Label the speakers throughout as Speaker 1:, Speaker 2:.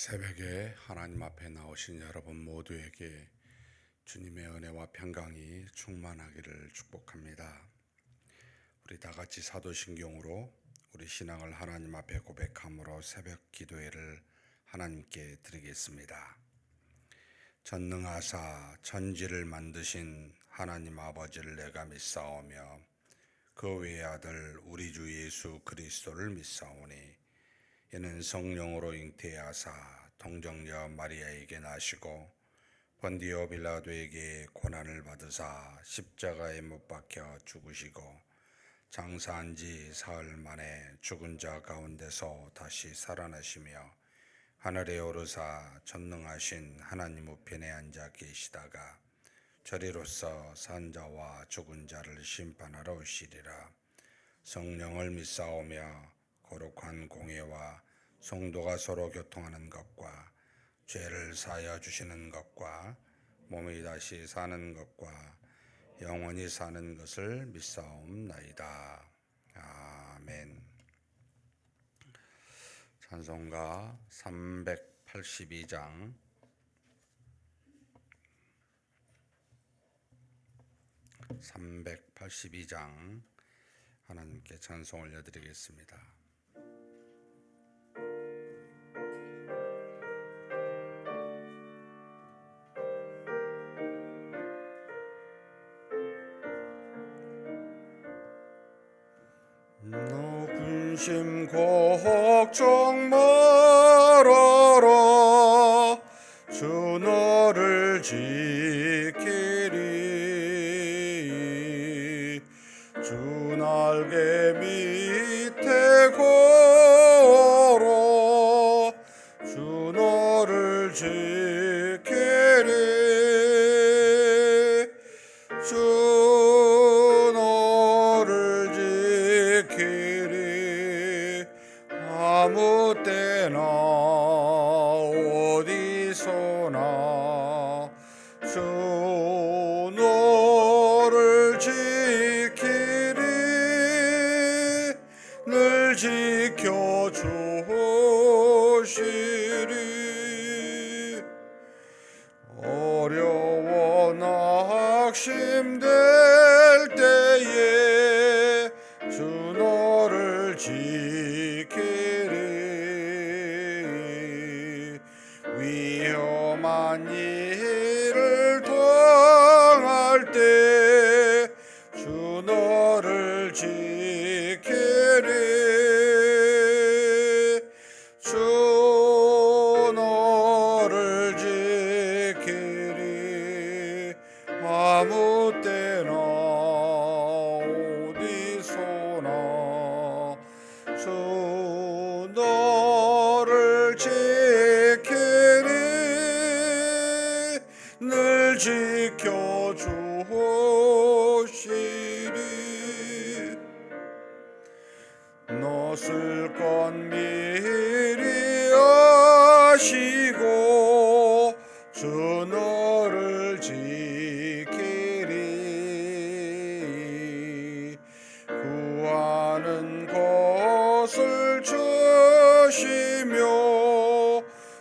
Speaker 1: 새벽에 하나님 앞에 나오신 여러분 모두에게 주님의 은혜와 평강이 충만하기를 축복합니다. 우리 다 같이 사도신경으로 우리 신앙을 하나님 앞에 고백함으로 새벽 기도회를 하나님께 드리겠습니다. 전능하사 천지를 만드신 하나님 아버지를 내가 믿사오며 그 외의 아들 우리 주 예수 그리스도를 믿사오니 이는 성령으로 잉태하사 동정녀 마리아에게 나시고 본디오 빌라도에게 고난을 받으사 십자가에 못 박혀 죽으시고 장사한 지 사흘 만에 죽은 자 가운데서 다시 살아나시며 하늘에 오르사 전능하신 하나님 우편에 앉아 계시다가 저리로서 산 자와 죽은 자를 심판하러 오시리라. 성령을 믿사오며 거룩한 공예와 성도가 서로 교통하는 것과 죄를 사하여 주시는 것과 몸이 다시 사는 것과 영원히 사는 것을 믿사옵나이다. 아멘. 찬송가 382장 하나님께 찬송 올려드리겠습니다. 너 근심 걱정 말아라 주 너를 지키리 주 날개 밑에 걸어 주 너를 지키리 주 너를 지키리 아무 때나 어디서나 주 너를 지키리 늘 지켜주시리 어려워 낙심될 때에 주 너를 지키리 위험한 일을 당할 때 주 너를 지키리 주 너를 지키리 아무 때나 어디서나 주 너를 지키리 늘 지켜주시리 너 쓸 건 미리 아시고 주 너를 지키리 구하는 것을 주시며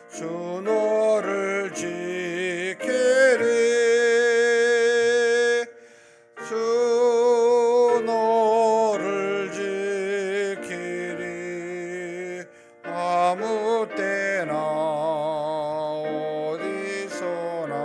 Speaker 1: 주 너를 지키리 주 너를 지키리 아무 때나 어디서나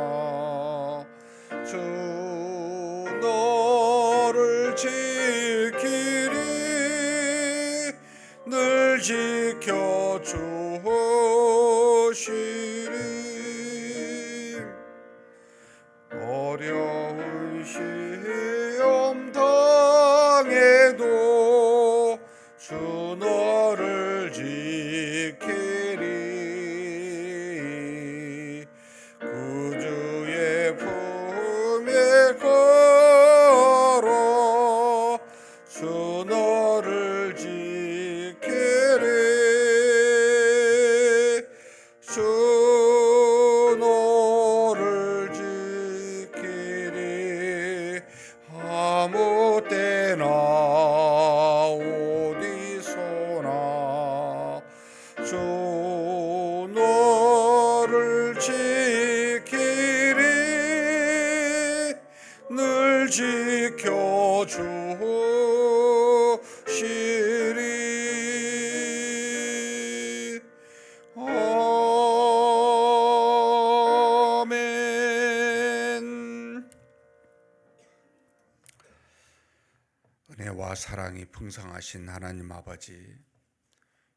Speaker 1: 은혜와 사랑이 풍성하신 하나님 아버지,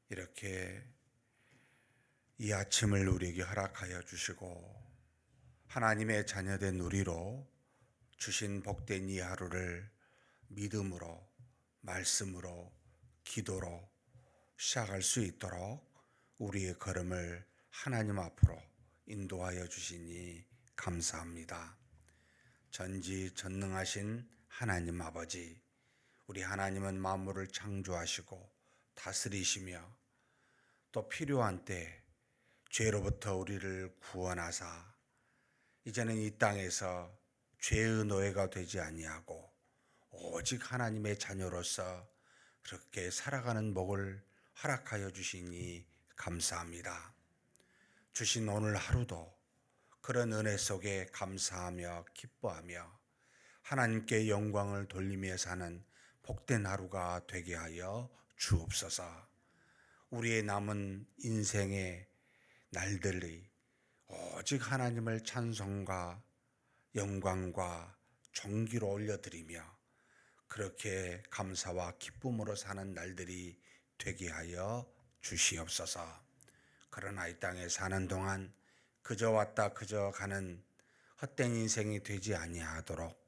Speaker 1: 이렇게 이 아침을 우리에게 허락하여 주시고 하나님의 자녀된 우리로 주신 복된 이 하루를 믿음으로, 말씀으로, 기도로 시작할 수 있도록 우리의 걸음을 하나님 앞으로 인도하여 주시니 감사합니다. 전지전능하신 하나님 아버지, 우리 하나님은 만물을 창조하시고 다스리시며 또 필요한 때 죄로부터 우리를 구원하사 이제는 이 땅에서 죄의 노예가 되지 아니하고 오직 하나님의 자녀로서 그렇게 살아가는 복을 허락하여 주시니 감사합니다. 주신 오늘 하루도 그런 은혜 속에 감사하며 기뻐하며 하나님께 영광을 돌리며 사는 복된 하루가 되게 하여 주옵소서. 우리의 남은 인생의 날들이 오직 하나님을 찬송과 영광과 존귀로 올려드리며 그렇게 감사와 기쁨으로 사는 날들이 되게 하여 주시옵소서. 그러나 이 땅에 사는 동안 그저 왔다 그저 가는 헛된 인생이 되지 아니하도록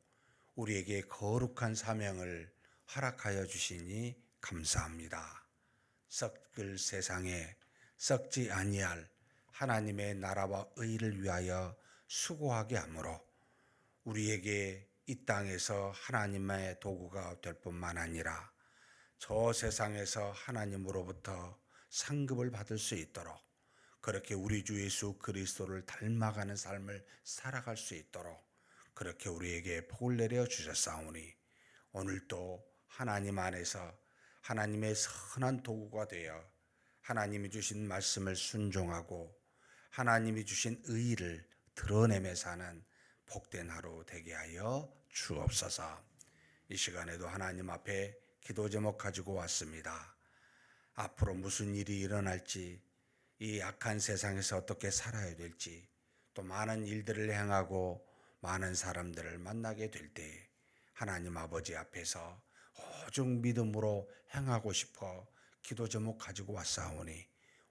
Speaker 1: 우리에게 거룩한 사명을 허락하여 주시니 감사합니다. 썩을 세상에 썩지 아니할 하나님의 나라와 의를 위하여 수고하게 하므로 우리에게 이 땅에서 하나님의 도구가 될 뿐만 아니라 저 세상에서 하나님으로부터 상급을 받을 수 있도록 그렇게 우리 주 예수 그리스도를 닮아가는 삶을 살아갈 수 있도록 그렇게 우리에게 복을 내려 주셨사오니 오늘도 하나님 안에서 하나님의 선한 도구가 되어 하나님이 주신 말씀을 순종하고 하나님이 주신 의의를 드러내며 사는 복된 하루 되게 하여 주옵소서. 이 시간에도 하나님 앞에 기도 제목 가지고 왔습니다. 앞으로 무슨 일이 일어날지, 이 악한 세상에서 어떻게 살아야 될지, 또 많은 일들을 행하고 많은 사람들을 만나게 될 때 하나님 아버지 앞에서 오직 믿음으로 행하고 싶어 기도 제목 가지고 왔사오니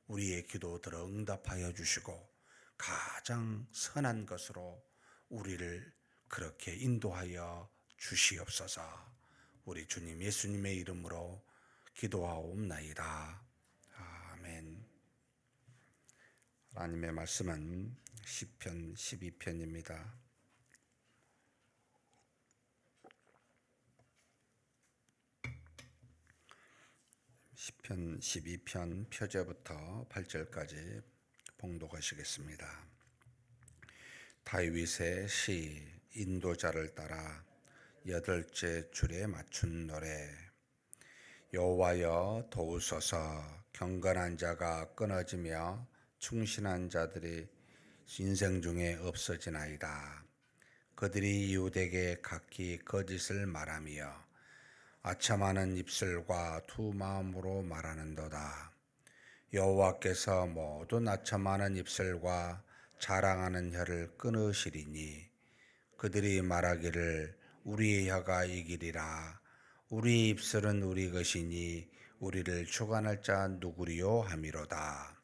Speaker 1: 우리의 기도 들어 응답하여 주시고 가장 선한 것으로 우리를 그렇게 인도하여 주시옵소서. 우리 주님 예수님의 이름으로 기도하옵나이다. 아멘. 하나님의 말씀은 시편 12편입니다. 시편 12편 표제부터 8절까지 봉독하시겠습니다. 다윗의 시 인도자를 따라 여덟째 줄에 맞춘 노래. 여호와여 도우소서. 경건한 자가 끊어지며 충신한 자들이 인생 중에 없어지나이다. 그들이 이웃에게 각기 거짓을 말하며 아첨하는 입술과 두 마음으로 말하는도다. 여호와께서 모든 아첨하는 입술과 자랑하는 혀를 끊으시리니 그들이 말하기를 우리의 혀가 이기리라. 우리 입술은 우리 것이니 우리를 주관할 자 누구리요 함이로다.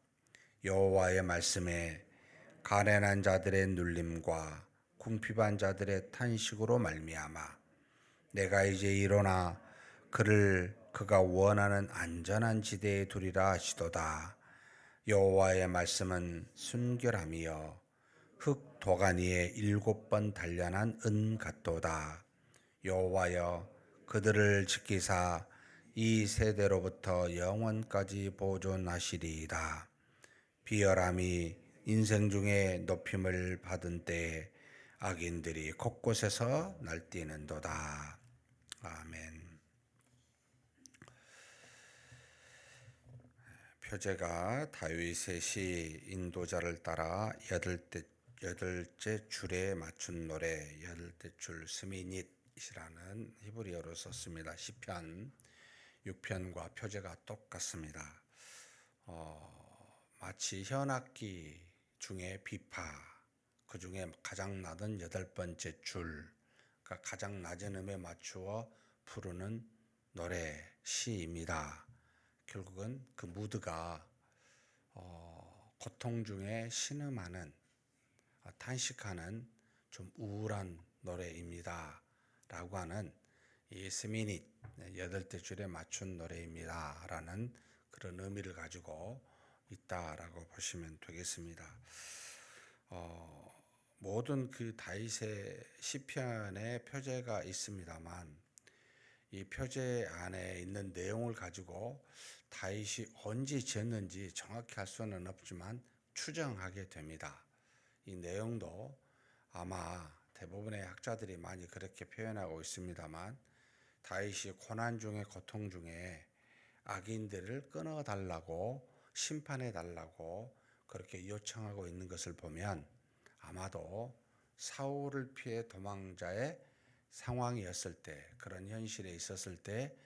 Speaker 1: 여호와의 말씀에 가련한 자들의 눌림과 궁핍한 자들의 탄식으로 말미암아 내가 이제 일어나 그가 원하는 안전한 지대에 두리라 하시도다. 여호와의 말씀은 순결함이여 흙 도가니에 7번 단련한 은 같도다. 여호와여 그들을 지키사 이 세대로부터 영원까지 보존하시리이다. 비열함이 인생 중에 높임을 받은 때에 악인들이 곳곳에서 날뛰는도다. 아멘. 표제가 다윗의 시 인도자를 따라 여덟째 줄에 맞춘 노래, 여덟째 줄 스미닛이라는 히브리어로 썼습니다. 시편 6편과 표제가 똑같습니다. 마치 현악기 중에 비파, 그 중에 가장 낮은 8번째 줄, 그러니까 가장 낮은 음에 맞추어 부르는 노래 시입니다. 결국은 그 무드가 고통 중에 신음하는 탄식하는 좀 우울한 노래입니다. 라고 하는 이 3미닛 8대 줄에 맞춘 노래입니다. 라는 그런 의미를 가지고 있다라고 보시면 되겠습니다. 모든 그 다윗의 시편의 표제가 있습니다만 이 표제 안에 있는 내용을 가지고 다윗이 언제 지었는지 정확히 할 수는 없지만 추정하게 됩니다. 이 내용도 아마 대부분의 학자들이 많이 그렇게 표현하고 있습니다만 다윗이 고난 중에 고통 중에 악인들을 끊어달라고 심판해달라고 그렇게 요청하고 있는 것을 보면 아마도 사울을 피해 도망자의 상황이었을 때 그런 현실에 있었을 때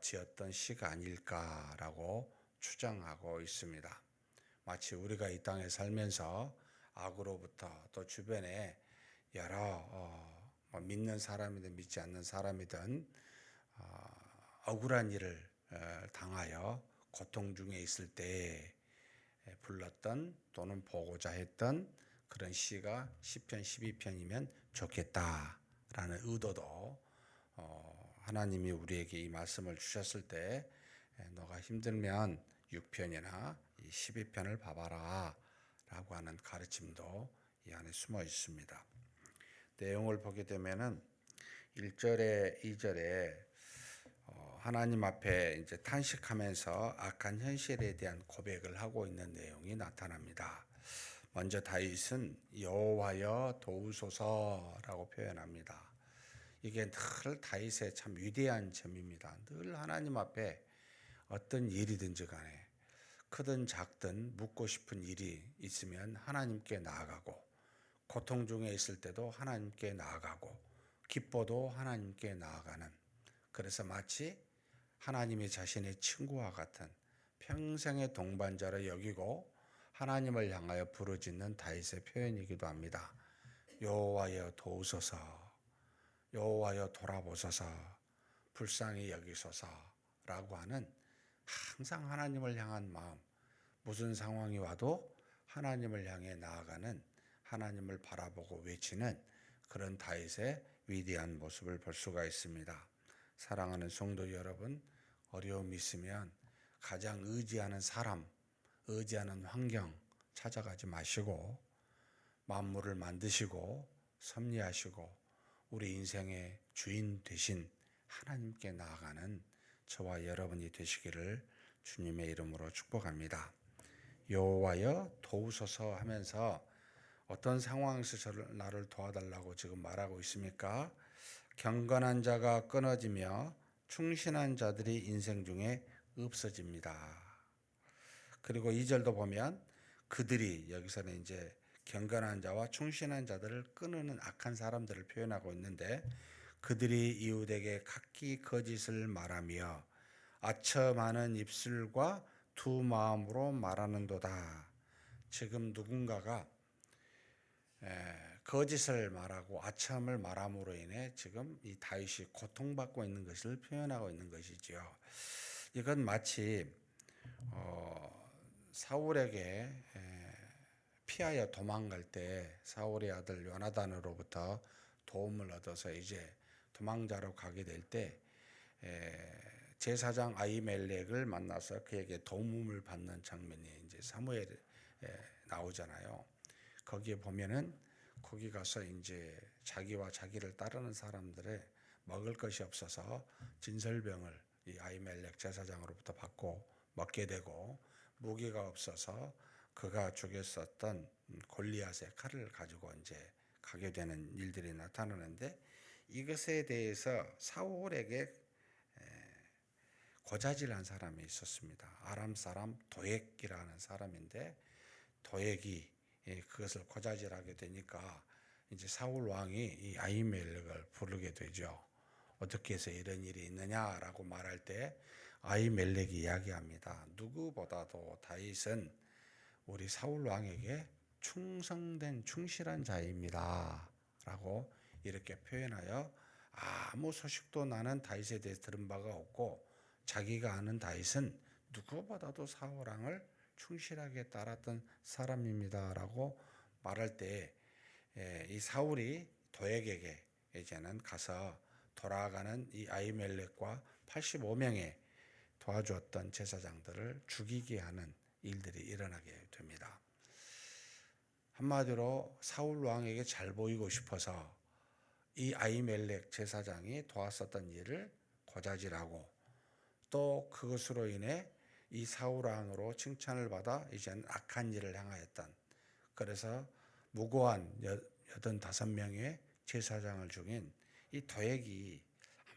Speaker 1: 지었던 시가 아닐까라고 추정하고 있습니다. 마치 우리가 이 땅에 살면서 악으로부터 또 주변에 여러 믿는 사람이든 믿지 않는 사람이든 억울한 일을 당하여 고통 중에 있을 때 불렀던 또는 보고자 했던 그런 시가 시편 12편이면 좋겠다라는 의도도 하나님이 우리에게 이 말씀을 주셨을 때 너가 힘들면 6편이나 12편을 봐봐라 라고 하는 가르침도 이 안에 숨어 있습니다. 내용을 보게 되면은 1절에 2절에 하나님 앞에 이제 탄식하면서 악한 현실에 대한 고백을 하고 있는 내용이 나타납니다. 먼저 다윗은 여호와여 도우소서라고 표현합니다. 이게 늘 다윗의 참 위대한 점입니다. 늘 하나님 앞에 어떤 일이든지 간에 크든 작든 묻고 싶은 일이 있으면 하나님께 나아가고 고통 중에 있을 때도 하나님께 나아가고 기뻐도 하나님께 나아가는 그래서 마치 하나님이 자신의 친구와 같은 평생의 동반자로 여기고 하나님을 향하여 부르짖는 다윗의 표현이기도 합니다. 여호와여 도우소서 여호와여 돌아보소서 불쌍히 여기소서라고 하는 항상 하나님을 향한 마음 무슨 상황이 와도 하나님을 향해 나아가는 하나님을 바라보고 외치는 그런 다윗의 위대한 모습을 볼 수가 있습니다. 사랑하는 성도 여러분, 어려움이 있으면 가장 의지하는 사람, 의지하는 환경 찾아가지 마시고 만물을 만드시고 섭리하시고 우리 인생의 주인 되신 하나님께 나아가는 저와 여러분이 되시기를 주님의 이름으로 축복합니다. 여호와여 도우소서 하면서 어떤 상황에서 나를 도와달라고 지금 말하고 있습니까? 경건한 자가 끊어지며 충신한 자들이 인생 중에 없어집니다. 그리고 2절도 보면 그들이 여기서는 이제 경건한 자와 충신한 자들을 끊는 악한 사람들을 표현하고 있는데 그들이 이웃에게 각기 거짓을 말하며 아첨하는 입술과 두 마음으로 말하는도다. 지금 누군가가 거짓을 말하고 아첨을 말함으로 인해 지금 이 다윗이 고통받고 있는 것을 표현하고 있는 것이지요. 이건 마치 사울에게 피하여 도망갈 때 사울의 아들 요나단으로부터 도움을 얻어서 이제 도망자로 가게 될 때 제사장 아히멜렉을 만나서 그에게 도움을 받는 장면이 이제 사무엘에 나오잖아요. 거기에 보면은 거기 가서 이제 자기와 자기를 따르는 사람들의 먹을 것이 없어서 진설병을 이 아히멜렉 제사장으로부터 받고 먹게 되고 무기가 없어서 그가 죽였었던 골리앗의 칼을 가지고 이제 가게 되는 일들이 나타나는데 이것에 대해서 사울에게 고자질한 사람이 있었습니다. 아람 사람 도액이라는 사람인데 도액이 그것을 고자질하게 되니까 이제 사울 왕이 이 아히멜렉을 부르게 되죠. 어떻게 해서 이런 일이 있느냐라고 말할 때 아히멜렉이 이야기합니다. 누구보다도 다윗은 우리 사울 왕에게 충성된 충실한 자입니다. 라고 이렇게 표현하여 아무 소식도 나는 다윗에 대해서 들은 바가 없고 자기가 아는 다윗은 누구보다도 사울 왕을 충실하게 따랐던 사람입니다라고 말할 때 이 사울이 도액에게 이제는 가서 돌아가는 이 아히멜렉과 85명의 도와주었던 제사장들을 죽이게 하는 일들이 일어나게 됩니다. 한마디로 사울 왕에게 잘 보이고 싶어서 이 아히멜렉 제사장이 도왔었던 일을 고자질하고 또 그것으로 인해 이 사울 왕으로 칭찬을 받아 이제는 악한 일을 행하였던, 그래서 무고한 85명의 제사장을 죽인 이 도액이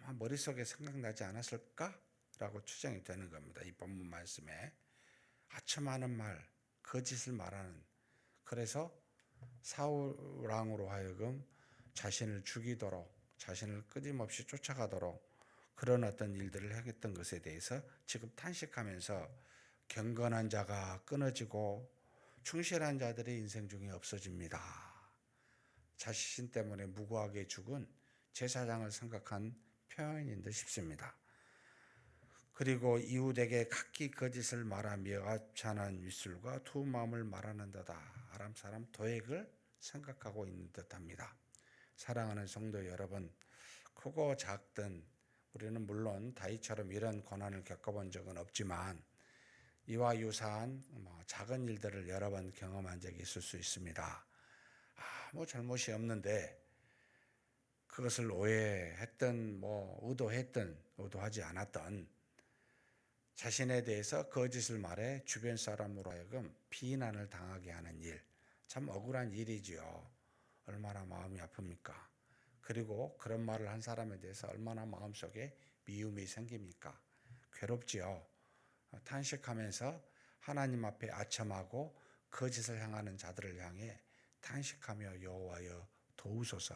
Speaker 1: 아마 머릿속에 생각나지 않았을까라고 추정이 되는 겁니다. 이 본문 말씀에 아첨하는 말, 거짓을 말하는, 그래서 사울 왕으로 하여금 자신을 죽이도록, 자신을 끊임없이 쫓아가도록 그런 어떤 일들을 하겠던 것에 대해서 지금 탄식하면서 경건한 자가 끊어지고 충실한 자들의 인생 중에 없어집니다. 자신 때문에 무고하게 죽은 제사장을 생각한 표현인 듯 싶습니다. 그리고 이웃에게 각기 거짓을 말하며 하찮은 윗술과 두 마음을 말하는 데다 아람 사람 도액을 생각하고 있는 듯합니다. 사랑하는 성도 여러분, 크고 작든 우리는 물론 다윗처럼 이런 고난을 겪어본 적은 없지만 이와 유사한 작은 일들을 여러 번 경험한 적이 있을 수 있습니다. 아무 잘못이 없는데 그것을 오해했든 의도했든 의도하지 않았던 자신에 대해서 거짓을 말해 주변 사람으로 하여금 비난을 당하게 하는 일, 참 억울한 일이지요. 얼마나 마음이 아픕니까? 그리고 그런 말을 한 사람에 대해서 얼마나 마음속에 미움이 생깁니까? 괴롭지요. 탄식하면서 하나님 앞에 아첨하고 거짓을 행하는 자들을 향해 탄식하며 여호와여 도우소서.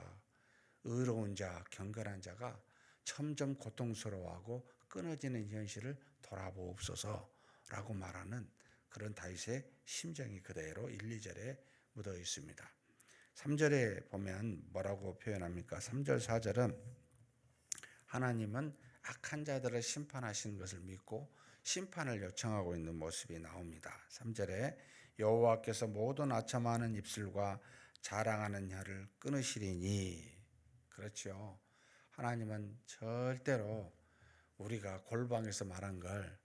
Speaker 1: 의로운 자, 경건한 자가 점점 고통스러워하고 끊어지는 현실을 돌아보옵소서라고 말하는 그런 다윗의 심정이 그대로 1, 2절에 묻어 있습니다. 3절에 보면 뭐라고 표현합니까? 3절, 4절은 하나님은 악한 자들을 심판하시는 것을 믿고 심판을 요청하고 있는 모습이 나옵니다. 3절에 여호와께서 모든 아첨하는 입술과 자랑하는 혀를 끊으시리니, 그렇죠. 하나님은 절대로 우리가 골방에서 말한 걸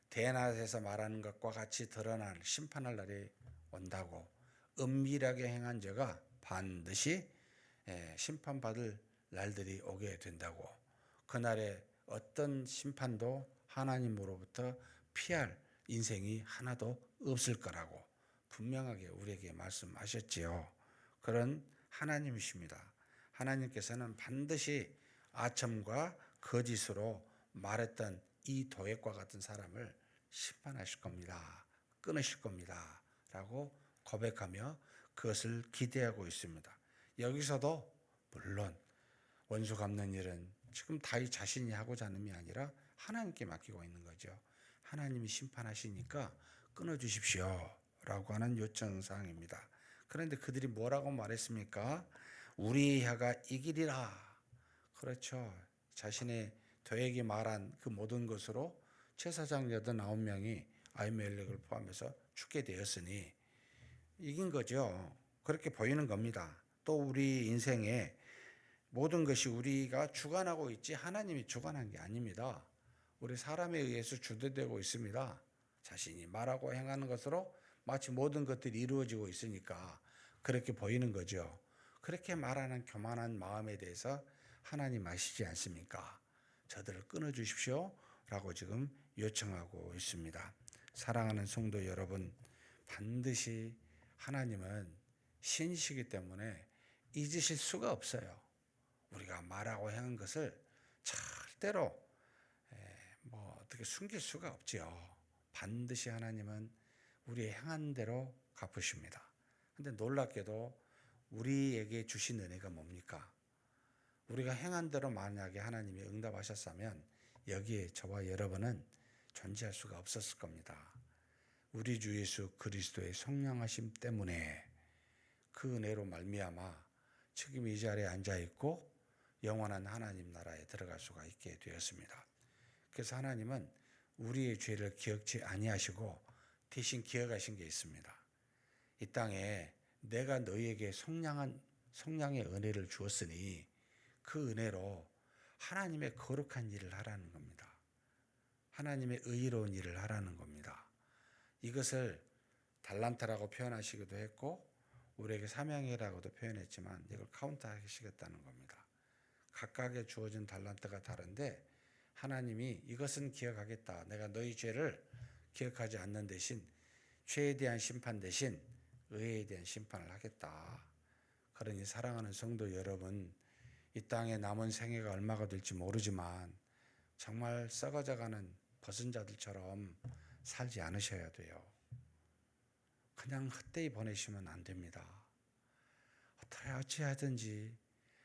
Speaker 1: 대낮에서 말하는 것과 같이 드러날 심판할 날이 온다고, 은밀하게 행한 죄가 반드시 심판받을 날들이 오게 된다고, 그날에 어떤 심판도 하나님으로부터 피할 인생이 하나도 없을 거라고 분명하게 우리에게 말씀하셨지요. 그런 하나님이십니다. 하나님께서는 반드시 아첨과 거짓으로 말했던 이 도액과 같은 사람을 심판하실 겁니다. 끊으실 겁니다. 라고 고백하며 그것을 기대하고 있습니다. 여기서도 물론 원수 갚는 일은 지금 다윗 자신이 하고자 하는 게 아니라 하나님께 맡기고 있는 거죠. 하나님이 심판하시니까 끊어주십시오 라고 하는 요청사항입니다. 그런데 그들이 뭐라고 말했습니까? 우리의 혀가 이기리라. 그렇죠. 자신의 도액이 말한 그 모든 것으로 제사장 89명이 아히멜렉을 포함해서 죽게 되었으니 이긴 거죠. 그렇게 보이는 겁니다. 또 우리 인생에 모든 것이 우리가 주관하고 있지 하나님이 주관한 게 아닙니다. 우리 사람에 의해서 주도되고 있습니다. 자신이 말하고 행하는 것으로 마치 모든 것들이 이루어지고 있으니까 그렇게 보이는 거죠. 그렇게 말하는 교만한 마음에 대해서 하나님 아시지 않습니까? 저들을 끊어주십시오 라고 지금 요청하고 있습니다. 사랑하는 성도 여러분, 반드시 하나님은 신이시기 때문에 잊으실 수가 없어요. 우리가 말하고 행한 것을 절대로 어떻게 숨길 수가 없지요. 반드시 하나님은 우리의 행한 대로 갚으십니다. 근데 놀랍게도 우리에게 주신 은혜가 뭡니까? 우리가 행한 대로 만약에 하나님이 응답하셨다면 여기에 저와 여러분은 존재할 수가 없었을 겁니다. 우리 주 예수 그리스도의 성령하심 때문에 그 은혜로 말미암아 지금 이 자리에 앉아 있고 영원한 하나님 나라에 들어갈 수가 있게 되었습니다. 그래서 하나님은 우리의 죄를 기억지 아니하시고 대신 기억하신 게 있습니다. 이 땅에 내가 너희에게 성량의 은혜를 주었으니 그 은혜로 하나님의 거룩한 일을 하라는 겁니다. 하나님의 의로운 일을 하라는 겁니다. 이것을 달란트라고 표현하시기도 했고 우리에게 사명이라고도 표현했지만 이걸 카운트하시겠다는 겁니다. 각각의 주어진 달란트가 다른데 하나님이 이것은 기억하겠다. 내가 너희 죄를 기억하지 않는 대신 죄에 대한 심판 대신 의에 대한 심판을 하겠다. 그러니 사랑하는 성도 여러분, 이 땅에 남은 생애가 얼마가 될지 모르지만 정말 썩어져가는 벗은 자들처럼 살지 않으셔야 돼요. 그냥 헛되이 보내시면 안 됩니다. 어찌하든지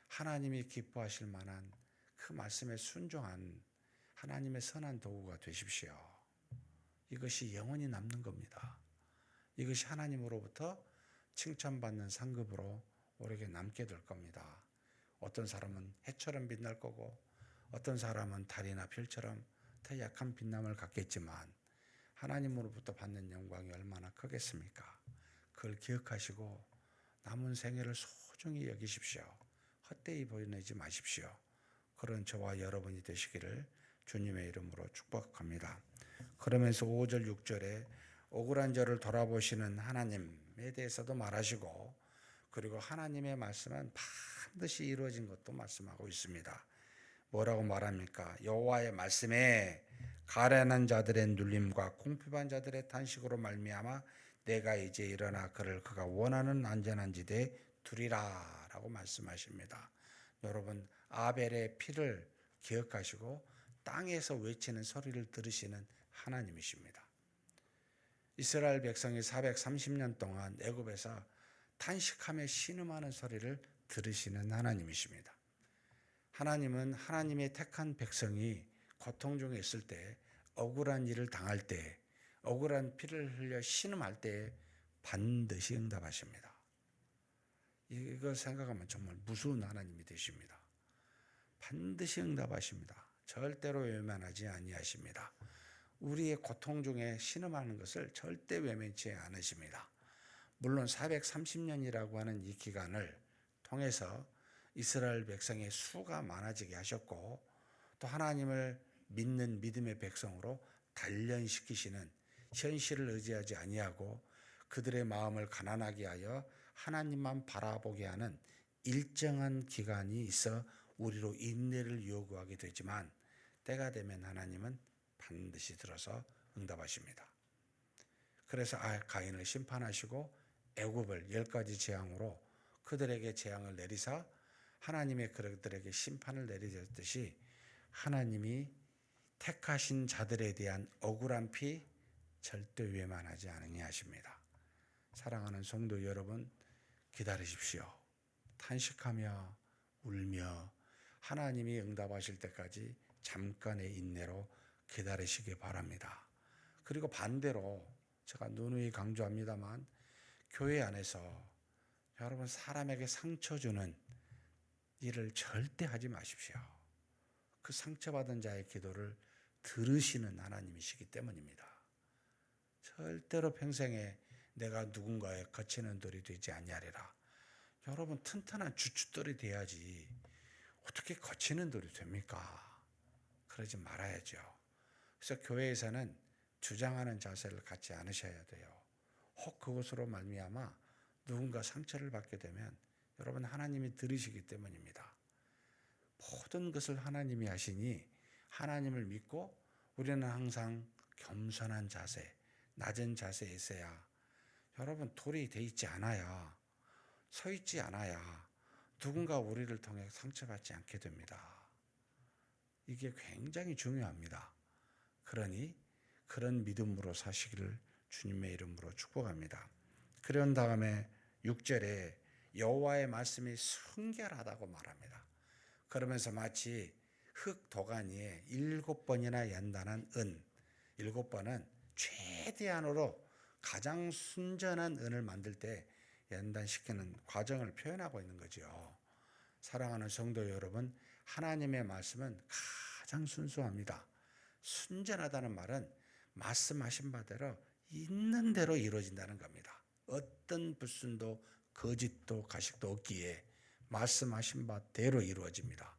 Speaker 1: 하나님이 기뻐하실 만한 그 말씀에 순종한 하나님의 선한 도구가 되십시오. 이것이 영원히 남는 겁니다. 이것이 하나님으로부터 칭찬받는 상급으로 우리에게 남게 될 겁니다. 어떤 사람은 해처럼 빛날 거고 어떤 사람은 달이나 별처럼 더 약한 빛남을 갖겠지만 하나님으로부터 받는 영광이 얼마나 크겠습니까? 그걸 기억하시고 남은 생애를 소중히 여기십시오. 헛되이 보내지 마십시오. 그런 저와 여러분이 되시기를 주님의 이름으로 축복합니다. 그러면서 5절 6절에 억울한 저를 돌아보시는 하나님에 대해서도 말하시고 그리고 하나님의 말씀은 반드시 이루어진 것도 말씀하고 있습니다. 뭐라고 말합니까? 여호와의 말씀에 가련한 자들의 눌림과 궁핍한 자들의 탄식으로 말미암아 내가 이제 일어나 그를 그가 원하는 안전한 지대에 두리라 라고 말씀하십니다. 여러분 아벨의 피를 기억하시고 땅에서 외치는 소리를 들으시는 하나님이십니다. 이스라엘 백성이 430년 동안 애굽에서 탄식하며 신음하는 소리를 들으시는 하나님이십니다. 하나님은 하나님의 택한 백성이 고통 중에 있을 때, 억울한 일을 당할 때, 억울한 피를 흘려 신음할 때 반드시 응답하십니다. 이걸 생각하면 정말 무서운 하나님이 되십니다. 반드시 응답하십니다. 절대로 외면하지 아니하십니다. 우리의 고통 중에 신음하는 것을 절대 외면치 않으십니다. 물론 430년이라고 하는 이 기간을 통해서 이스라엘 백성의 수가 많아지게 하셨고 또 하나님을 믿는 믿음의 백성으로 단련시키시는 현실을 의지하지 아니하고 그들의 마음을 가난하게 하여 하나님만 바라보게 하는 일정한 기간이 있어 우리로 인내를 요구하게 되지만 때가 되면 하나님은 반드시 들어서 응답하십니다. 그래서 가인을 심판하시고 애굽을 10가지 재앙으로 그들에게 재앙을 내리사 하나님의 그들에게 심판을 내리셨듯이 하나님이 택하신 자들에 대한 억울한 피 절대 외면하지 아니하십니다. 사랑하는 성도 여러분, 기다리십시오. 탄식하며 울며 하나님이 응답하실 때까지 잠깐의 인내로 기다리시기 바랍니다. 그리고 반대로 제가 누누이 강조합니다만 교회 안에서 여러분 사람에게 상처 주는 일을 절대 하지 마십시오. 그 상처받은 자의 기도를 들으시는 하나님이시기 때문입니다. 절대로 평생에 내가 누군가의 거치는 돌이 되지 아니하리라. 여러분 튼튼한 주춧돌이 돼야지 어떻게 거치는 돌이 됩니까? 그러지 말아야죠. 그래서 교회에서는 주장하는 자세를 갖지 않으셔야 돼요. 혹 그것으로 말미암아 누군가 상처를 받게 되면 여러분 하나님이 들으시기 때문입니다. 모든 것을 하나님이 하시니 하나님을 믿고 우리는 항상 겸손한 자세, 낮은 자세에 있어야 여러분 돌이 돼 있지 않아야 서 있지 않아야 누군가 우리를 통해 상처받지 않게 됩니다. 이게 굉장히 중요합니다. 그러니 그런 믿음으로 사시기를 주님의 이름으로 축복합니다. 그런 다음에 6절에 여호와의 말씀이 순결하다고 말합니다. 그러면서 마치 흙 도가니에 7번이나 연단한 은, 7번은 최대한으로 가장 순전한 은을 만들 때 연단시키는 과정을 표현하고 있는 거죠. 사랑하는 성도 여러분, 하나님의 말씀은 가장 순수합니다. 순전하다는 말은 말씀하신 바대로 있는 대로 이루어진다는 겁니다. 어떤 불순도 거짓도 가식도 없기에 말씀하신 바대로 이루어집니다.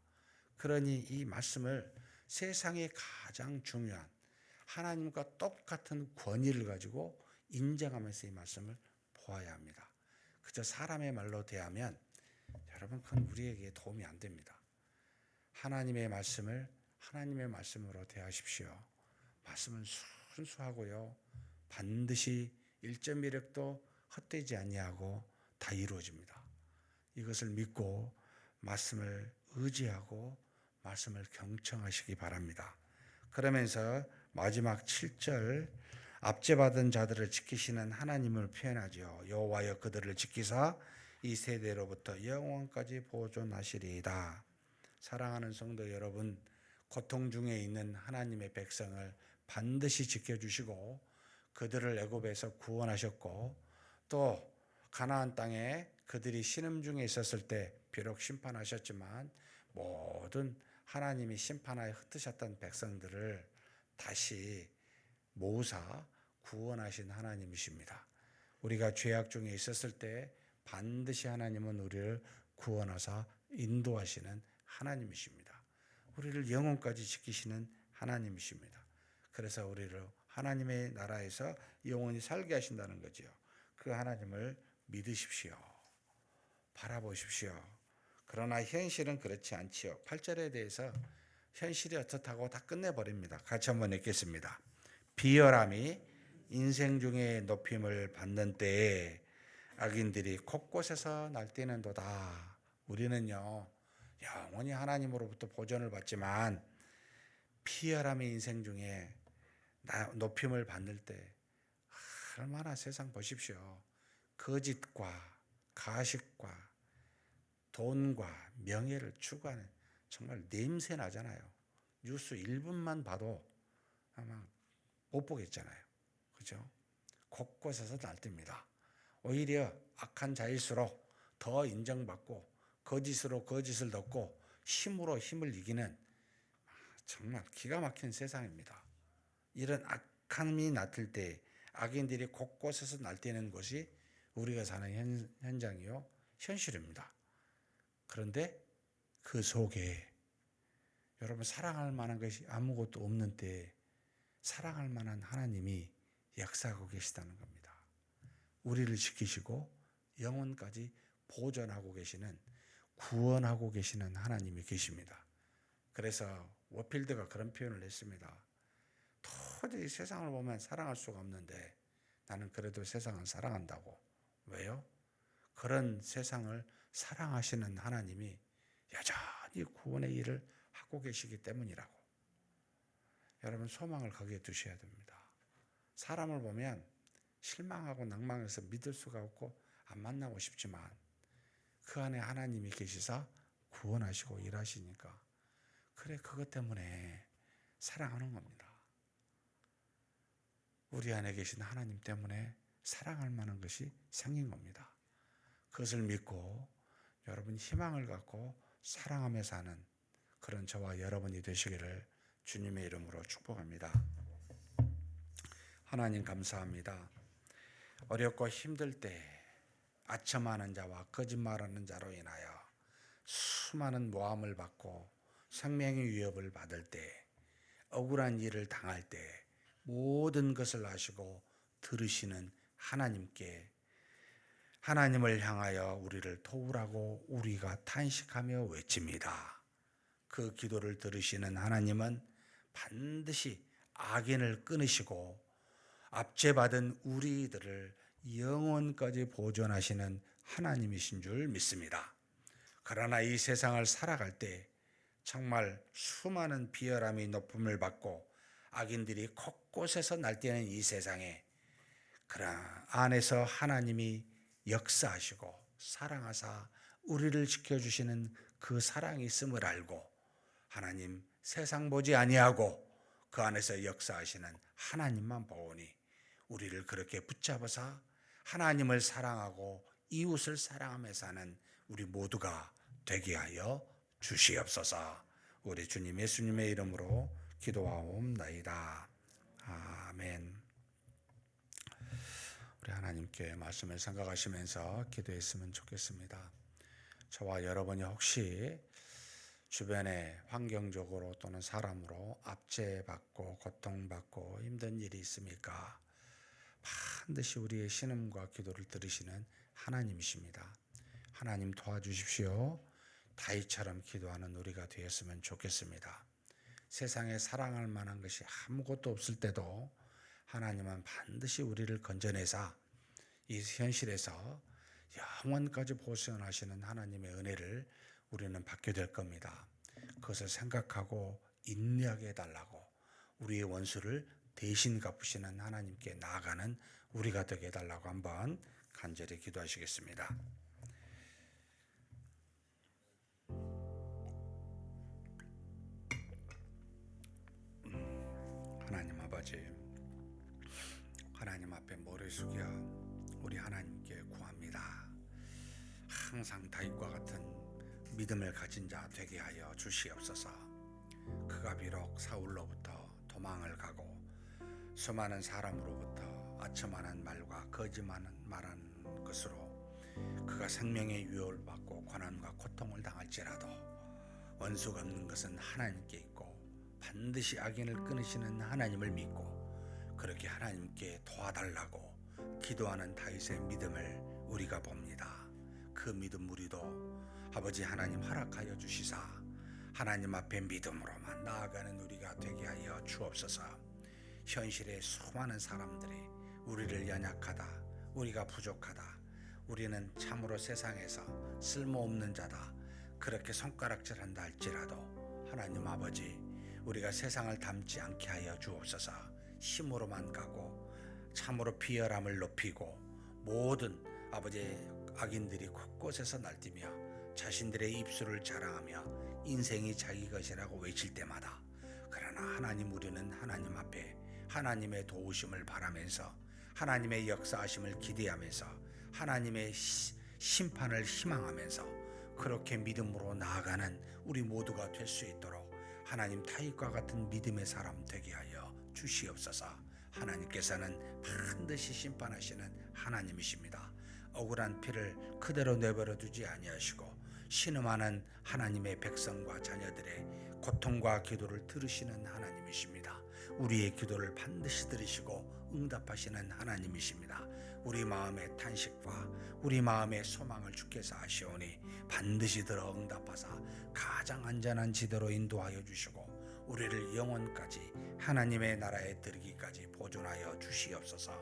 Speaker 1: 그러니 이 말씀을 세상에 가장 중요한 하나님과 똑같은 권위를 가지고 인정하면서 이 말씀을 보아야 합니다. 그저 사람의 말로 대하면 여러분 그건 우리에게 도움이 안 됩니다. 하나님의 말씀을 하나님의 말씀으로 대하십시오. 말씀은 순수하고요. 반드시 1.1획도 헛되지 아니하고 다 이루어집니다. 이것을 믿고 말씀을 의지하고 말씀을 경청하시기 바랍니다. 그러면서 마지막 7절 압제받은 자들을 지키시는 하나님을 표현하죠. 여호와여 그들을 지키사 이 세대로부터 영원까지 보존하시리이다. 사랑하는 성도 여러분, 고통 중에 있는 하나님의 백성을 반드시 지켜주시고 그들을 애굽에서 구원하셨고 또 가나안 땅에 그들이 신음 중에 있었을 때 비록 심판하셨지만 모든 하나님이 심판하여 흩으셨던 백성들을 다시 모으사 구원하신 하나님이십니다. 우리가 죄악 중에 있었을 때 반드시 하나님은 우리를 구원하사 인도하시는 하나님이십니다. 우리를 영혼까지 지키시는 하나님이십니다. 그래서 우리를 하나님의 나라에서 영원히 살게 하신다는 거지요. 그 하나님을 믿으십시오. 바라보십시오. 그러나 현실은 그렇지 않지요. 8절에 대해서 현실이 어떻다고 다 끝내버립니다. 같이 한번 읽겠습니다. 비열함이 인생 중에 높임을 받는 때에 악인들이 곳곳에서 날뛰는도다. 우리는요 영원히 하나님으로부터 보존을 받지만 비열함의 인생 중에 높임을 받을 때 얼마나 세상 보십시오. 거짓과 가식과 돈과 명예를 추구하는 정말 냄새 나잖아요. 뉴스 1분만 봐도 아마 못 보겠잖아요. 그죠? 곳곳에서 날뜁니다. 오히려 악한 자일수록 더 인정받고 거짓으로 거짓을 덮고 힘으로 힘을 이기는 정말 기가 막힌 세상입니다. 이런 악함이 나틀 때 악인들이 곳곳에서 날뛰는 것이 우리가 사는 현장이요 현실입니다. 그런데 그 속에 여러분 사랑할 만한 것이 아무것도 없는 때 사랑할 만한 하나님이 역사하고 계시다는 겁니다. 우리를 지키시고 영혼까지 보존하고 계시는 구원하고 계시는 하나님이 계십니다. 그래서 워필드가 그런 표현을 했습니다. 도저히 세상을 보면 사랑할 수가 없는데 나는 그래도 세상을 사랑한다고. 왜요? 그런 세상을 사랑하시는 하나님이 여전히 구원의 일을 하고 계시기 때문이라고. 여러분 소망을 거기에 두셔야 됩니다. 사람을 보면 실망하고 낭망해서 믿을 수가 없고 안 만나고 싶지만 그 안에 하나님이 계시사 구원하시고 일하시니까 그래 그것 때문에 사랑하는 겁니다. 우리 안에 계신 하나님 때문에 사랑할 만한 것이 생긴 겁니다. 그것을 믿고 여러분 희망을 갖고 사랑하며 사는 그런 저와 여러분이 되시기를 주님의 이름으로 축복합니다. 하나님 감사합니다. 어렵고 힘들 때 아첨하는 자와 거짓말하는 자로 인하여 수많은 모함을 받고 생명의 위협을 받을 때 억울한 일을 당할 때 모든 것을 아시고 들으시는 하나님께 하나님을 향하여 우리를 도우라고 우리가 탄식하며 외칩니다. 그 기도를 들으시는 하나님은 반드시 악인을 끊으시고 압제받은 우리들을 영원까지 보존하시는 하나님이신 줄 믿습니다. 그러나 이 세상을 살아갈 때 정말 수많은 비열함이 높음을 받고 악인들이 곳곳에서 날뛰는 이 세상에 그 안에서 하나님이 역사하시고 사랑하사 우리를 지켜주시는 그 사랑이 있음을 알고 하나님 세상 보지 아니하고 그 안에서 역사하시는 하나님만 보오니 우리를 그렇게 붙잡아서 하나님을 사랑하고 이웃을 사랑하며 사는 우리 모두가 되게 하여 주시옵소서. 우리 주님 예수님의 이름으로 기도하옵나이다. 아멘. 우리 하나님께 말씀을 생각하시면서 기도했으면 좋겠습니다. 저와 여러분이 혹시 주변에 환경적으로 또는 사람으로 압제받고 고통받고 힘든 일이 있습니까? 반드시 우리의 신음과 기도를 들으시는 하나님이십니다. 하나님 도와주십시오. 다윗처럼 기도하는 우리가 되었으면 좋겠습니다. 세상에 사랑할 만한 것이 아무것도 없을 때도 하나님은 반드시 우리를 건져내사 이 현실에서 영원까지 보존하시는 하나님의 은혜를 우리는 받게 될 겁니다. 그것을 생각하고 인내하게 해달라고, 우리의 원수를 대신 갚으시는 하나님께 나아가는 우리가 되게 해달라고 한번 간절히 기도하시겠습니다. 하나님 아버지, 하나님 앞에 머리 숙여 우리 하나님께 구합니다. 항상 다윗과 같은 믿음을 가진 자 되게 하여 주시옵소서. 그가 비록 사울로부터 도망을 가고 수많은 사람으로부터 아첨하는 말과 거짓말한 것으로 그가 생명의 유혹을 받고 고난과 고통을 당할지라도 원수가 없는 것은 하나님께 있고 반드시 악인을 끊으시는 하나님을 믿고 그렇게 하나님께 도와달라고 기도하는 다윗의 믿음을 우리가 봅니다. 그 믿음 우리도 아버지 하나님 허락하여 주시사 하나님 앞에 믿음으로만 나아가는 우리가 되게 하여 주옵소서. 현실의 수많은 사람들이 우리를 연약하다, 우리가 부족하다, 우리는 참으로 세상에서 쓸모없는 자다, 그렇게 손가락질한다 할지라도 하나님 아버지, 우리가 세상을 닮지 않게 하여 주옵소서. 힘으로만 가고 참으로 비열함을 높이고 모든 아버지 악인들이 곳곳에서 날뛰며 자신들의 입술을 자랑하며 인생이 자기 것이라고 외칠 때마다, 그러나 하나님, 우리는 하나님 앞에 하나님의 도우심을 바라면서 하나님의 역사하심을 기대하면서 하나님의 심판을 희망하면서 그렇게 믿음으로 나아가는 우리 모두가 될 수 있도록 하나님 다윗과 같은 믿음의 사람 되게 하여 주시옵소서. 하나님께서는 반드시 심판하시는 하나님이십니다. 억울한 피를 그대로 내버려 두지 아니하시고 신음하는 하나님의 백성과 자녀들의 고통과 기도를 들으시는 하나님이십니다. 우리의 기도를 반드시 들으시고 응답하시는 하나님이십니다. 우리 마음의 탄식과 우리 마음의 소망을 주께서 아시오니 반드시 들어 응답하사 가장 안전한 지대로 인도하여 주시고 우리를 영원까지 하나님의 나라에 들기까지 보존하여 주시옵소서.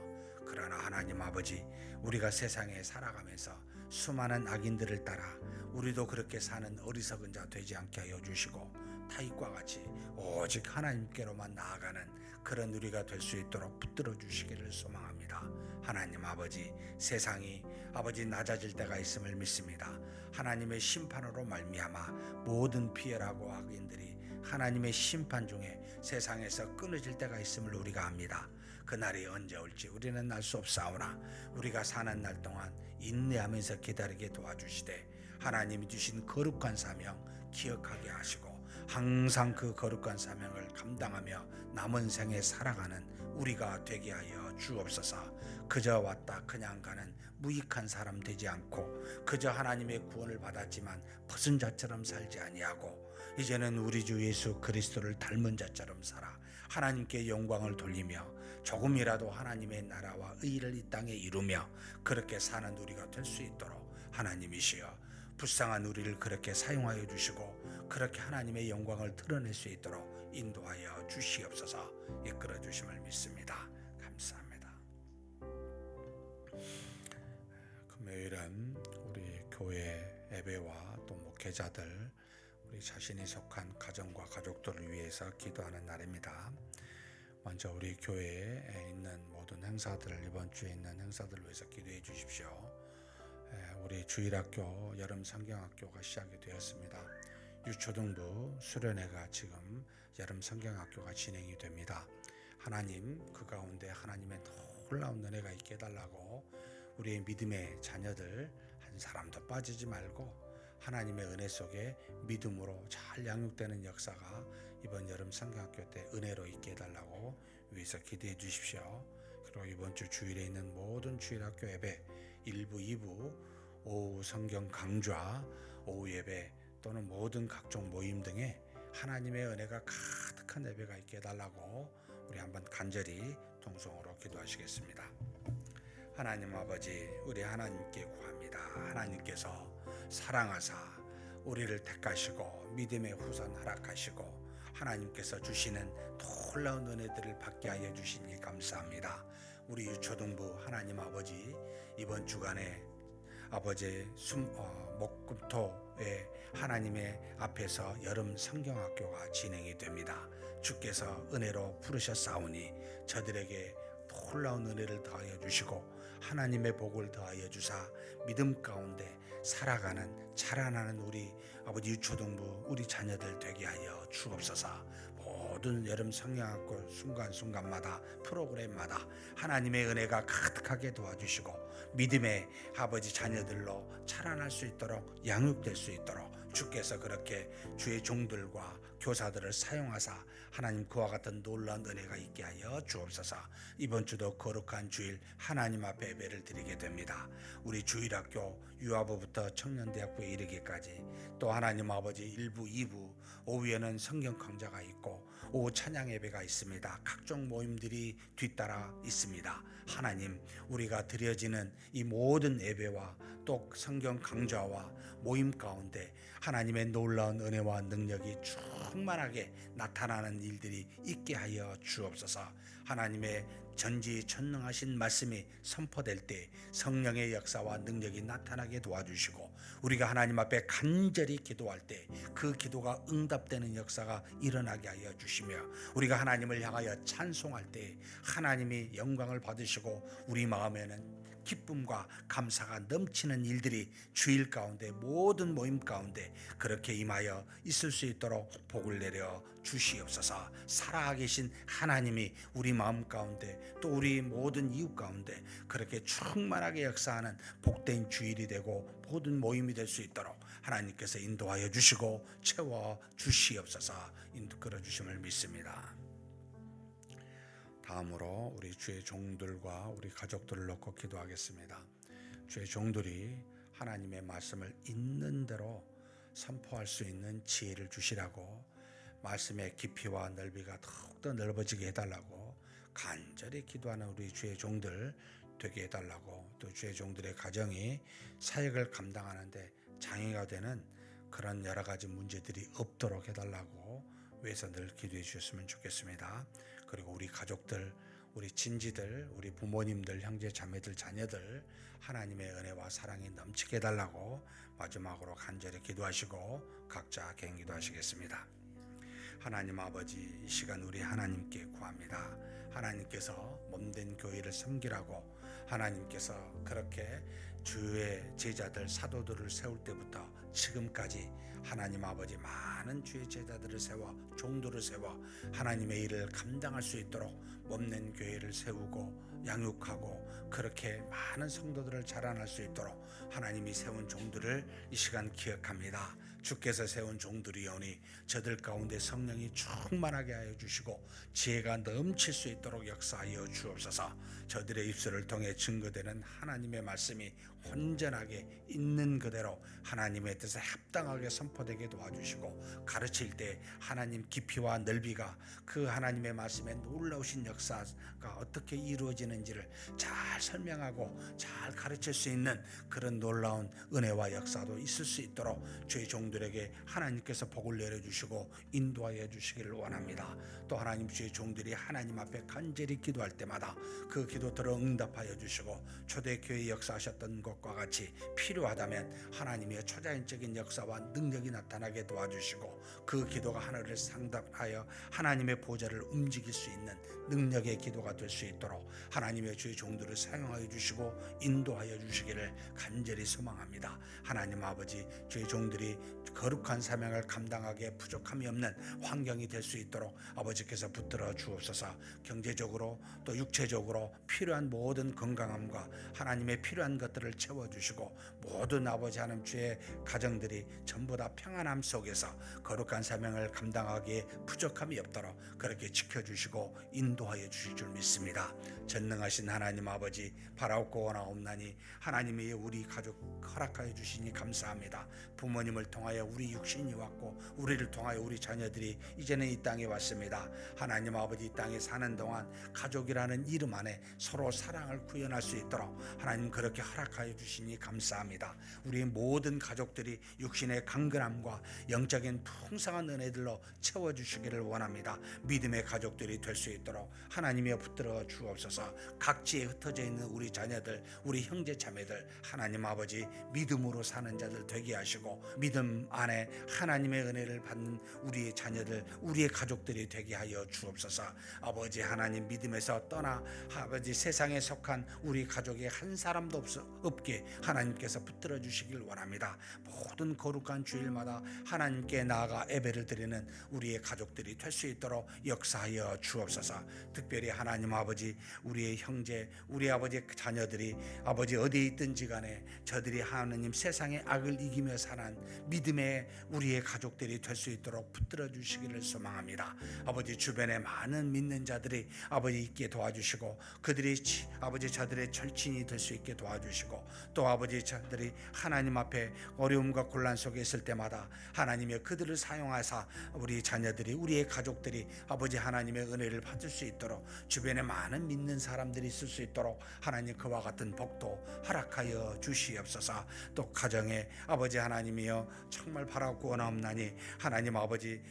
Speaker 1: 그러나 하나님 아버지, 우리가 세상에 살아가면서 수많은 악인들을 따라 우리도 그렇게 사는 어리석은 자 되지 않게 하여 주시고 다윗과 같이 오직 하나님께로만 나아가는 그런 우리가 될 수 있도록 붙들어 주시기를 소망합니다. 하나님 아버지, 세상이 아버지 낮아질 때가 있음을 믿습니다. 하나님의 심판으로 말미암아 모든 비열하고 악인들이 하나님의 심판 중에 세상에서 끊어질 때가 있음을 우리가 압니다. 그날이 언제 올지 우리는 알 수 없사오나 우리가 사는 날 동안 인내하면서 기다리게 도와주시되 하나님이 주신 거룩한 사명 기억하게 하시고 항상 그 거룩한 사명을 감당하며 남은 생에 살아가는 우리가 되게 하여 주옵소서. 그저 왔다 그냥 가는 무익한 사람 되지 않고 그저 하나님의 구원을 받았지만 벗은 자처럼 살지 아니하고 이제는 우리 주 예수 그리스도를 닮은 자처럼 살아 하나님께 영광을 돌리며 조금이라도 하나님의 나라와 의를 이 땅에 이루며 그렇게 사는 우리가 될 수 있도록 하나님이시여 불쌍한 우리를 그렇게 사용하여 주시고 그렇게 하나님의 영광을 드러낼 수 있도록 인도하여 주시옵소서. 이끌어 주심을 믿습니다. 감사합니다. 금요일은 우리 교회 예배와 또 목회자들, 우리 자신이 속한 가정과 가족들을 위해서 기도하는 날입니다. 먼저 우리 교회에 있는 모든 행사들, 이번 주에 있는 행사들을 위해서 기도해 주십시오. 우리 주일학교, 여름 성경학교가 시작이 되었습니다. 유초등부 수련회가 지금 여름 성경학교가 진행이 됩니다. 하나님, 그 가운데 하나님의 놀라운 은혜가 있게 해달라고 우리의 믿음의 자녀들 한 사람도 빠지지 말고 하나님의 은혜 속에 믿음으로 잘 양육되는 역사가 이번 여름 성경학교 때 은혜로 있게 해달라고 위해서 기도해 주십시오. 그리고 이번 주 주일에 있는 모든 주일학교 예배 1부, 2부, 오후 성경 강좌, 오후 예배 또는 모든 각종 모임 등에 하나님의 은혜가 가득한 예배가 있게 해달라고 우리 한번 간절히 동성으로 기도하시겠습니다. 하나님 아버지, 우리 하나님께 구합니다. 하나님께서 사랑하사 우리를 택하시고 믿음의 후손 허락하시고 하나님께서 주시는 놀라운 은혜들을 받게 하여 주시니 감사합니다. 우리 유초등부 하나님 아버지, 이번 주간에 아버지 목금토에 하나님의 앞에서 여름 성경학교가 진행이 됩니다. 주께서 은혜로 부르셨사오니 저들에게 놀라운 은혜를 더하여 주시고 하나님의 복을 더하여 주사 믿음 가운데 살아가는 자라나는 우리 아버지 유초등부 우리 자녀들 되게 하여 주옵소서. 모든 여름 성경학교 순간순간마다 프로그램마다 하나님의 은혜가 가득하게 도와주시고 믿음의 아버지 자녀들로 자라날 수 있도록 양육될 수 있도록 주께서 그렇게 주의 종들과 교사들을 사용하사 하나님 그와 같은 놀라운 은혜가 있게 하여 주옵소서. 이번 주도 거룩한 주일 하나님 앞에 예배를 드리게 됩니다. 우리 주일학교 유아부부터 청년대학부에 이르기까지 또 하나님 아버지 1부, 2부, 오후에는 성경 강좌가 있고 오후 찬양 예배가 있습니다. 각종 모임들이 뒤따라 있습니다. 하나님, 우리가 드려지는 이 모든 예배와 또 성경 강좌와 모임 가운데 하나님의 놀라운 은혜와 능력이 충만하게 나타나는 일들이 있게 하여 주옵소서. 하나님의 전지전능하신 말씀이 선포될 때 성령의 역사와 능력이 나타나게 도와주시고 우리가 하나님 앞에 간절히 기도할 때 그 기도가 응답되는 역사가 일어나게 하여 주시며 우리가 하나님을 향하여 찬송할 때 하나님이 영광을 받으시고 우리 마음에는 기쁨과 감사가 넘치는 일들이 주일 가운데 모든 모임 가운데 그렇게 임하여 있을 수 있도록 복을 내려 주시옵소서. 살아계신 하나님이 우리 마음 가운데 또 우리 모든 이웃 가운데 그렇게 충만하게 역사하는 복된 주일이 되고 모든 모임이 될 수 있도록 하나님께서 인도하여 주시고 채워 주시옵소서. 이끌어 주심을 믿습니다. 다음으로 우리 주의 종들과 우리 가족들을 놓고 기도하겠습니다. 주의 종들이 하나님의 말씀을 있는 대로 선포할 수 있는 지혜를 주시라고 말씀의 깊이와 넓이가 더욱더 넓어지게 해달라고 간절히 기도하는 우리 주의 종들 되게 해달라고 또 주의 종들의 가정이 사역을 감당하는데 장애가 되는 그런 여러 가지 문제들이 없도록 해달라고 위해서 늘 기도해 주셨으면 좋겠습니다. 그리고 우리 가족들, 우리 친지들, 우리 부모님들, 형제, 자매들, 자녀들 하나님의 은혜와 사랑이 넘치게 해달라고 마지막으로 간절히 기도하시고 각자 개인 기도하시겠습니다. 하나님 아버지, 이 시간 우리 하나님께 구합니다. 하나님께서 몸된 교회를 섬기라고 하나님께서 그렇게 주의 제자들 사도들을 세울 때부터 지금까지 하나님 아버지 많은 주의 제자들을 세워 종들을 세워 하나님의 일을 감당할 수 있도록 몸된 교회를 세우고 양육하고 그렇게 많은 성도들을 자라날 수 있도록 하나님이 세운 종들을 이 시간 기억합니다. 주께서 세운 종들이오니 저들 가운데 성령이 충만하게 하여 주시고 지혜가 넘칠 수 있도록 역사하여 주옵소서. 저들의 입술을 통해 증거되는 하나님의 말씀이 온전하게 있는 그대로 하나님의 뜻에 합당하게 선포되게 도와주시고 가르칠 때 하나님 깊이와 넓이가 그 하나님의 말씀에 놀라우신 역사가 어떻게 이루어지는지를 잘 설명하고 잘 가르칠 수 있는 그런 놀라운 은혜와 역사도 있을 수 있도록 주의 종들에게 하나님께서 복을 내려주시고 인도하여 주시기를 원합니다. 또 하나님 주의 종들이 하나님 앞에 간절히 기도할 때마다 그 기도들을 응답하여 주시고 초대교회 역사하셨던 것과 같이 필요하다면 하나님의 초자연적인 역사와 능력이 나타나게 도와주시고 그 기도가 하늘을 상답하여 하나님의 보좌를 움직일 수 있는 능력의 기도가 될 수 있도록 하나님의 주의 종들을 사용하여 주시고 인도하여 주시기를 간절히 소망합니다. 하나님 아버지, 주의 종들이 거룩한 사명을 감당하기에 부족함이 없는 환경이 될 수 있도록 아버지께서 붙들어 주옵소서. 경제적으로 또 육체적으로 필요한 모든 건강함과 하나님의 필요한 것들을 채워주시고, 모든 아버지 하나님 주의 가정들이 전부 다 평안함 속에서 거룩한 사명을 감당하기에 부족함이 없도록 그렇게 지켜주시고 인도하여 주실 줄 믿습니다. 전능하신 하나님 아버지, 바라옵고 원하옵나니 하나님이 우리 가족 허락하여 주시니 감사합니다. 부모님을 통하여 우리 육신이 왔고, 우리를 통하여 우리 자녀들이 이제는 이 땅에 왔습니다. 하나님 아버지, 이 땅에 사는 동안 가족이라는 이름 안에 서로 사랑을 구현할 수 있도록 하나님 그렇게 허락하여 주시니 감사합니다. 우리 모든 가족들이 육신의 강건함과 영적인 풍성한 은혜들로 채워주시기를 원합니다. 믿음의 가족들이 될 수 있도록 하나님이 붙들어 주옵소서. 각지에 흩어져 있는 우리 자녀들, 우리 형제 자매들, 하나님 아버지 믿음으로 사는 자들 되게 하시고, 믿음 안에 하나님의 은혜를 받는 우리의 자녀들, 우리의 가족들이 되게 하여 주옵소서. 아버지 하나님, 믿음에서 떠나 아버지 세상에 속한 우리 가족의 한 사람도 없게 하나님께서 붙들어 주시길 원합니다. 모든 거룩한 주일마다 하나님께 나아가 예배를 드리는 우리의 가족들이 될 수 있도록 역사하여 주옵소서. 특별히 하나님 아버지, 우리의 형제, 우리 아버지 자녀들이 아버지 어디에 있든지 간에 저들이 하나님 세상의 악을 이기며 사는 믿음의 우리의 가족들이 될 수 있도록 붙들어 주시기를 소망합니다. 아버지 주변에 많은 믿는 자들이 아버지 있게 도와주시고, 그들이 아버지 저들의 절친이 될 수 있게 도와주시고, 또 아버지 저들이 하나님 앞에 어려움과 곤란 속에 있을 때마다 하나님의 그들을 사용하사 우리 자녀들이, 우리의 가족들이 아버지 하나님의 은혜를 받을 수 있도록, 주변에 많은 믿는 사람들이 있을 수 있도록 하나님 그와 같은 복도 허락하여 주시옵소서. 또 가정에 아버지 하나님이여 정말 바라고 원하옵나니 하나님 아버지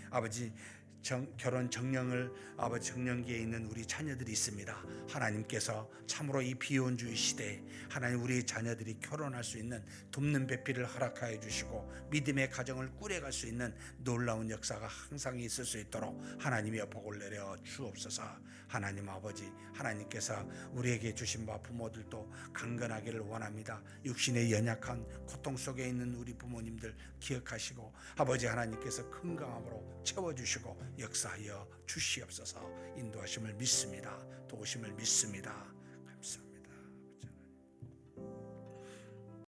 Speaker 1: 결혼 정령을 아버지 정령기에 있는 우리 자녀들이 있습니다. 하나님께서 참으로 이 비혼주의 시대에 하나님 우리 자녀들이 결혼할 수 있는 돕는 배필을 허락하여 주시고, 믿음의 가정을 꾸려갈 수 있는 놀라운 역사가 항상 있을 수 있도록 하나님의 복을 내려 주옵소서. 하나님 아버지, 하나님께서 우리에게 주신 바 부모들도 강건하기를 원합니다. 육신의 연약한 고통 속에 있는 우리 부모님들 기억하시고, 아버지 하나님께서 건강함으로 채워주시고 역사하여 주시옵소서. 인도하심을 믿습니다. 도우심을 믿습니다.